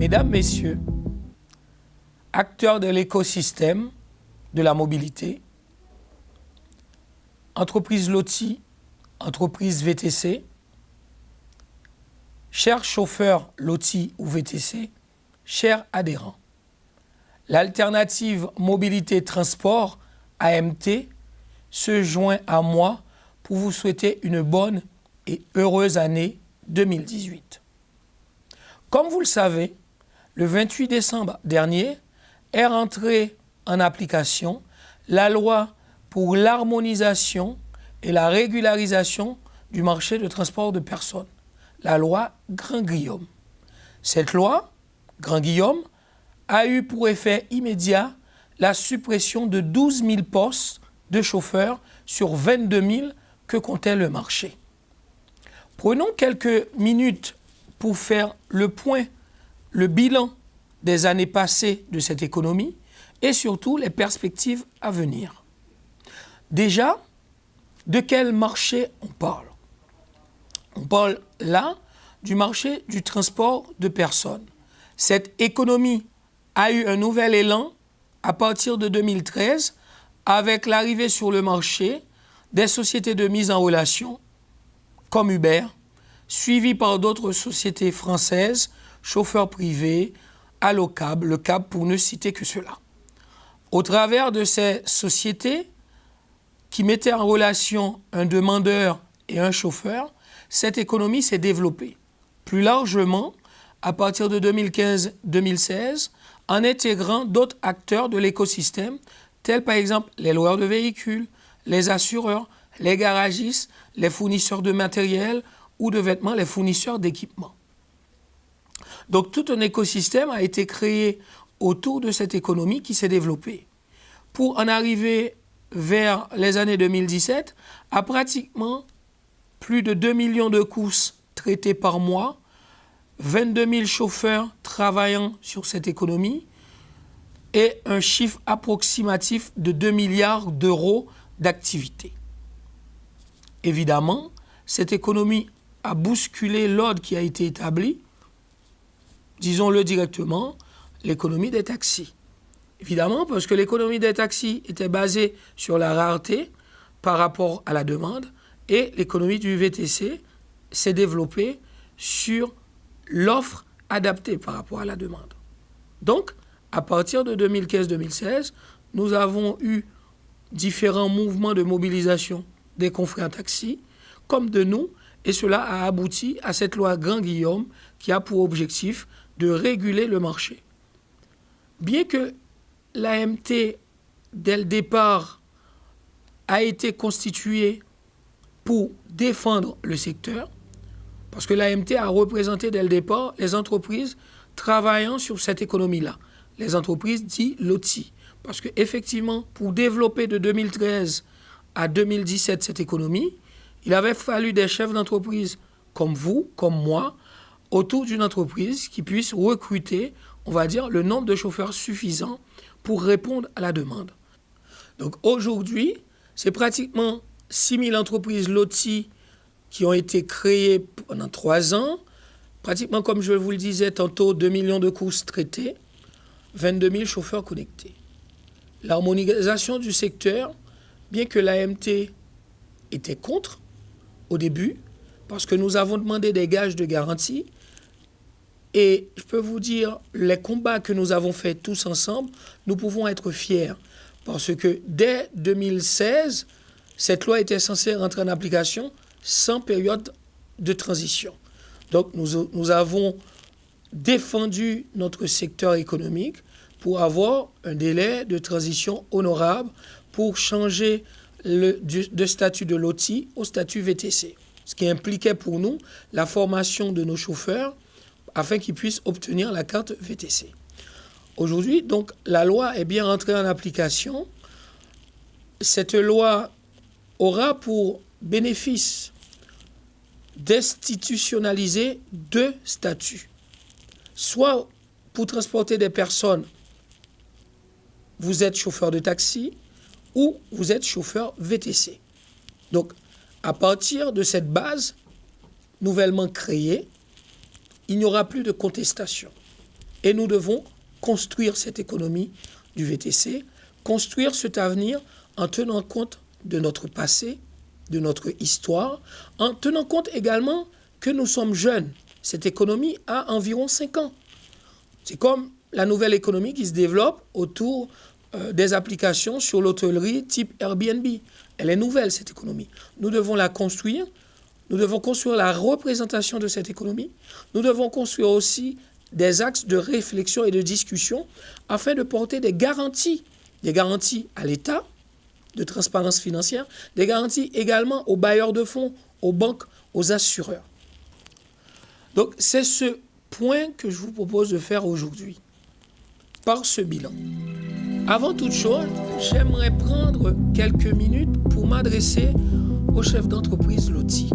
Mesdames, Messieurs, acteurs de l'écosystème de la mobilité, entreprise LOTI, entreprise VTC, chers chauffeurs LOTI ou VTC, chers adhérents, l'alternative mobilité transport AMT se joint à moi pour vous souhaiter une bonne et heureuse année 2018. Comme vous le savez, le 28 décembre dernier est rentrée en application la loi pour l'harmonisation et la régularisation du marché de transport de personnes, la loi Grand-Guillaume. Cette loi, Grand-Guillaume, a eu pour effet immédiat la suppression de 12 000 postes de chauffeurs sur 22 000 que comptait le marché. Prenons quelques minutes pour faire le point, le bilan des années passées de cette économie et surtout les perspectives à venir. Déjà, de quel marché on parle? On parle là du marché du transport de personnes. Cette économie a eu un nouvel élan à partir de 2013 avec l'arrivée sur le marché des sociétés de mise en relation comme Uber, suivies par d'autres sociétés françaises, chauffeurs privés, Allocab, le Cab pour ne citer que cela. Au travers de ces sociétés qui mettaient en relation un demandeur et un chauffeur, cette économie s'est développée. Plus largement, à partir de 2015-2016, en intégrant d'autres acteurs de l'écosystème, tels par exemple les loueurs de véhicules, les assureurs, les garagistes, les fournisseurs de matériel ou de vêtements, les fournisseurs d'équipements. Donc tout un écosystème a été créé autour de cette économie qui s'est développée. Pour en arriver vers les années 2017, à pratiquement plus de 2 millions de courses traitées par mois, 22 000 chauffeurs travaillant sur cette économie et un chiffre approximatif de 2 milliards d'euros d'activité. Évidemment, cette économie a bousculé l'ordre qui a été établi, disons-le directement, l'économie des taxis. Évidemment, parce que l'économie des taxis était basée sur la rareté par rapport à la demande et l'économie du VTC s'est développée sur l'offre adaptée par rapport à la demande. Donc, à partir de 2015-2016, nous avons eu différents mouvements de mobilisation des confrères taxis, comme de nous, et cela a abouti à cette loi Grand-Guillaume qui a pour objectif de réguler le marché. Bien que l'AMT, dès le départ, a été constituée pour défendre le secteur, parce que l'AMT a représenté dès le départ les entreprises travaillant sur cette économie-là, les entreprises dites LOTI. Parce qu'effectivement, pour développer de 2013 à 2017 cette économie, il avait fallu des chefs d'entreprise comme vous, comme moi, autour d'une entreprise qui puisse recruter, on va dire, le nombre de chauffeurs suffisant pour répondre à la demande. Donc aujourd'hui, c'est pratiquement 6 000 entreprises LOTI qui ont été créées pendant 3 ans, pratiquement comme je vous le disais tantôt, 2 millions de courses traitées, 22 000 chauffeurs connectés. L'harmonisation du secteur, bien que l'AMT était contre au début, parce que nous avons demandé des gages de garantie, et je peux vous dire, les combats que nous avons faits tous ensemble, nous pouvons être fiers, parce que dès 2016, cette loi était censée rentrer en application sans période de transition. Donc nous avons défendu notre secteur économique pour avoir un délai de transition honorable pour changer de statut de LOTI au statut VTC. Ce qui impliquait pour nous la formation de nos chauffeurs afin qu'ils puissent obtenir la carte VTC. Aujourd'hui, donc, la loi est bien rentrée en application. Cette loi aura pour bénéfice d'institutionnaliser 2 statuts. Soit pour transporter des personnes, vous êtes chauffeur de taxi ou vous êtes chauffeur VTC. Donc, à partir de cette base nouvellement créée, il n'y aura plus de contestation. Et nous devons construire cette économie du VTC, construire cet avenir en tenant compte de notre passé, de notre histoire, en tenant compte également que nous sommes jeunes. Cette économie a environ 5 ans. C'est comme la nouvelle économie qui se développe autour des applications sur l'hôtellerie type Airbnb. Elle est nouvelle, cette économie. Nous devons la construire. Nous devons construire la représentation de cette économie. Nous devons construire aussi des axes de réflexion et de discussion afin de porter des garanties à l'État de transparence financière, des garanties également aux bailleurs de fonds, aux banques, aux assureurs. Donc, c'est ce point que je vous propose de faire aujourd'hui, par ce bilan. Avant toute chose, j'aimerais prendre quelques minutes pour m'adresser au chef d'entreprise Loti.